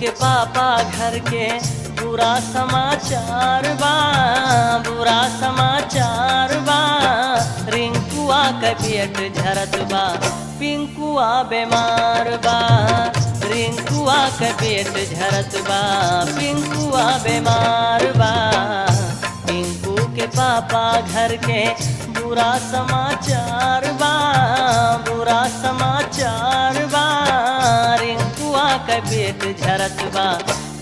के पापा घर के बुरा समाचार बा, बुरा समाचार बा। रिंकुआ के पेट झरत बा, पिंकुआ बीमार बा। रिंकुआ के पेट झरत बा, पिंकुआ बीमार बा। पिंकू के पापा घर के बुरा समाचार बा, बुरा समाचार बा। रिंकुआ के पेट झरत बा,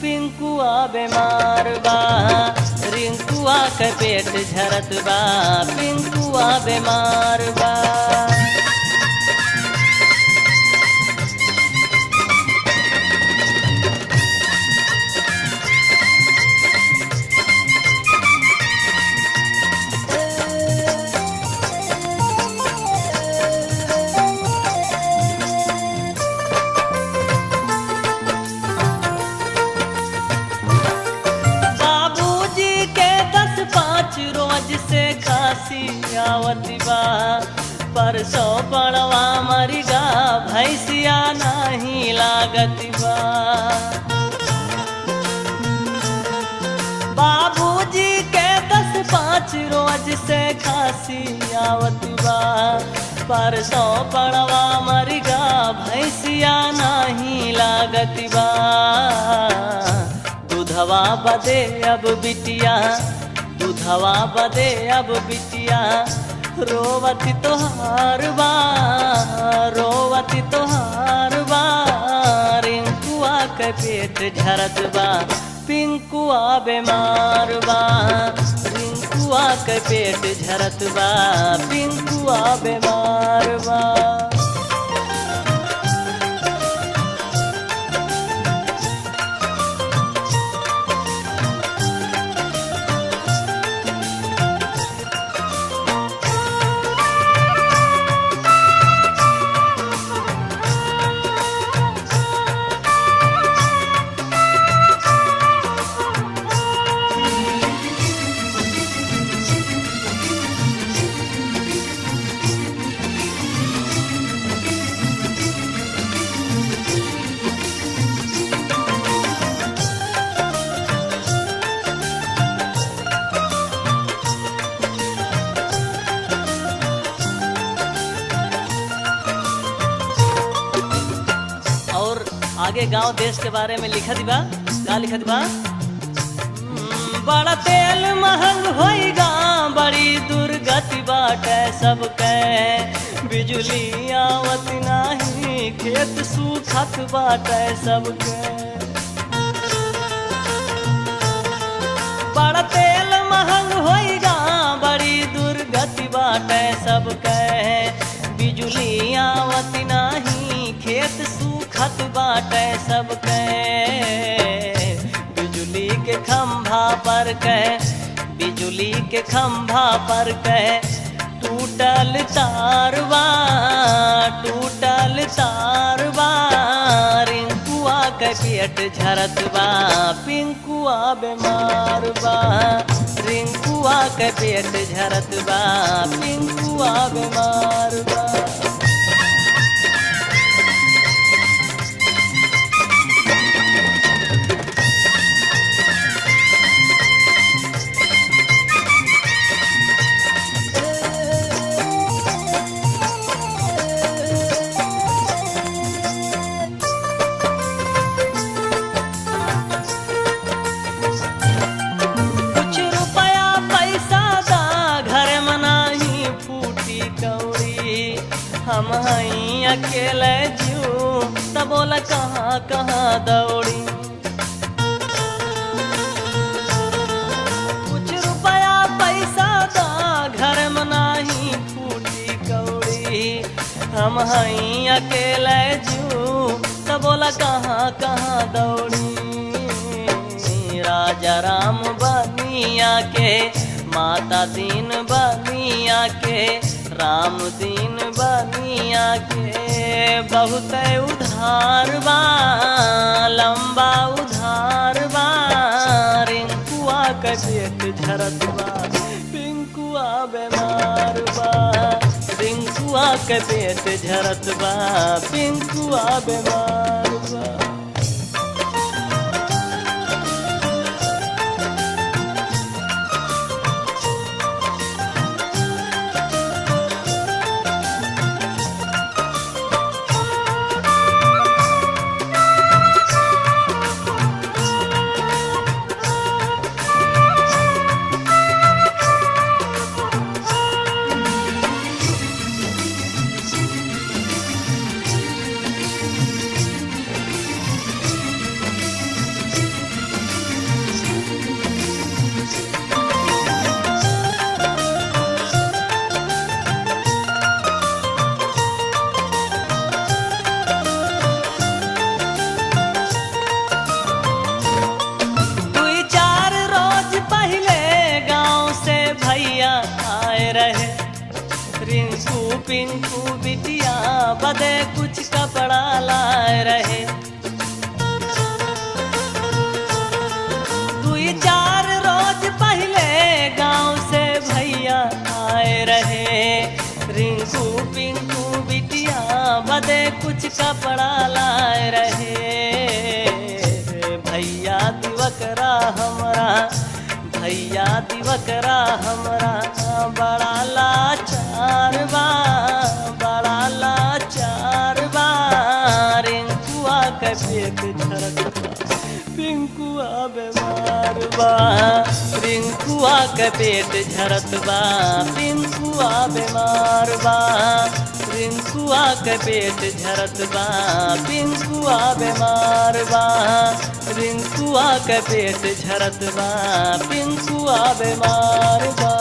पिंकुआ बीमार बा। रिंकुआ के पेट झरत बा, पिंकुआ बीमार बा। रोज से खासी आवती बा, परसों पड़वा मरिगा भैंसिया नहीं लागती बा। बाबूजी के 10-5 रोज से खासी आवती बा, परसों पड़वा मरिगा भैंसिया नहीं लागती बा। दूधवा बदे अब बिटिया, दूधवा बदे अब बिटिया रोवती तोहार बा, रोवती तोहार बा। रिंकुआ के पेट झरत बा, पिंकुआ बीमार बा। रिंकुआ के पेट झरत बा, पिंकुआ बीमार बा। आगे गांव देश के बारे में लिखत बा, का लिखत बा? बड़ा तेल महंग होइगा, बड़ी दुर्गति बाटे सबके। बिजली आवत नाही, खेत सूखत बाटे सबके। बड़ा तेल महंग होइगा, बड़ी दुर्गति बाटे सबके। बिजली आवत नाही, खेत सूखत बाटे सबके। बिजली के खंभा पर कह, बिजली के खंभा पर कह टूटल तारवा, टूटल तारवा। रिंकुआ के पेट झरत बा, पिंकुआ बीमार बा। रिंकुआ के पेट झरत बा, पिंकुआ बीमार बा। हम हई अकेले जू तब बोला कहाँ कहाँ दौड़ी। कुछ रुपया पैसा दा घर में नाही फूटी कौड़ी। हम हई अकेले जू तब बोला कहाँ कहाँ दौड़ी। राजा राम बनिया के, माता दीन बनिया के, राम दीन बनिया के। बहुत उधार बा, लंबा उधार बा। रिंकुआ के पेट झरत बा, पिंकुआ बीमार बा। रिंकुआ के पेट झरत बा, पिंकुआ बीमार बा। पिंकू बिटिया बदे कुछ कपड़ा लाए रहे। 2-4 रोज पहले गांव से भैया आए रहे। रिंकू पिंकू बिटिया बदे कुछ कपड़ा लाए रहे। भैया दिवकरा हमरा, भैया दिवकरा हमरा बड़ा लाचार बा, बड़ा लाचार बा। रिंकुआ के पेट झरत बा, पिंकुआ बीमार बा। रिंकुआ के पेट झरत बा, पिंकुआ बीमार बा। रिंकुआ के पेट झरत बा, पिंकुआ बीमार बा। रिंकुआ के पेट झरत बा, पिंकुआ बीमार बा।